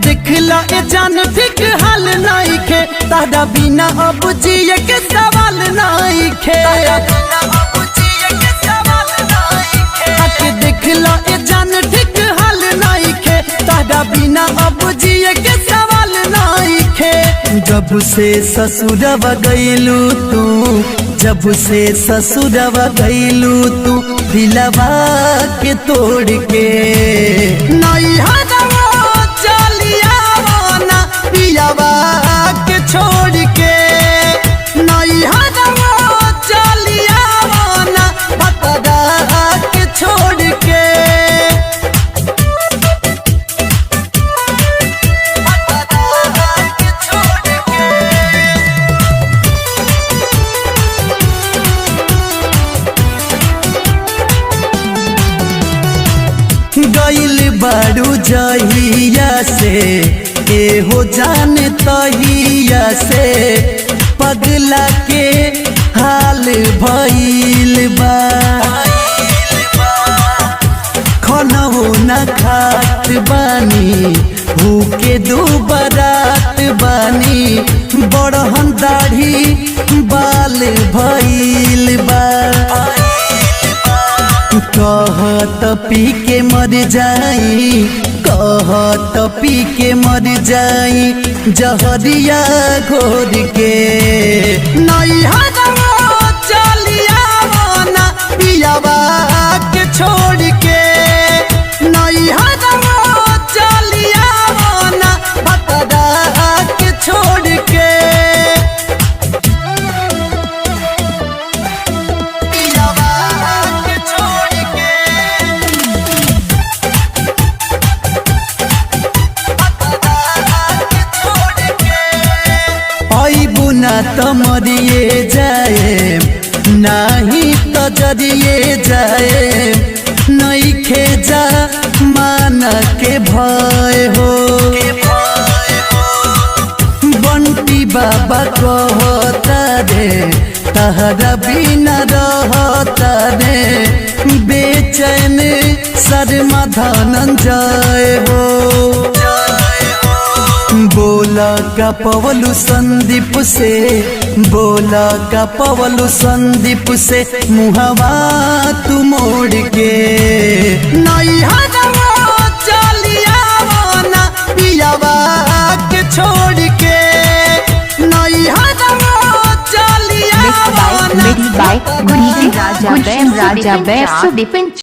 देखला ए जान ठीक हाल नहीं खे तारा बिना अब जिए के सवाल नहीं खे। देखला ए जान ठीक हाल नहीं खे तारा बिना अब जिए के सवाल नहीं खे। जब से ससुरवा गइलू तू, जब से ससुरवा गइलू तू दिलवा के तोड़ के नहीं के छोड़ के नहीं चलिया बता के छोड़ के गइल बारू जहिया से ए हो जाने तहिया से पगला के हाल भइल बा। खनहु न खात बानी भूखे दुबरात बानी बड़हन दाढ़ी बाल भइल बा। कहत पी के मर जाई, कहत पी के मर जाई जहरिया घोर के नहीं चलिया पियावा के छोड़ के नहीं चलिया बता के छोड़ के ना तो मरिए जाए नहीं तो जरिए जाए नहीं खेजा मान के भय हो। बंटी बाबा कहता रे तहरा बिना रहता रे बेचैन शर्मा धनंजय हो। बोला का पवलू संदीप से, बोला का पवलू संदीप से मुहवा तू मोड़ के नहीं चलिया पियावा के छोड़ के नहीं चलिया राजा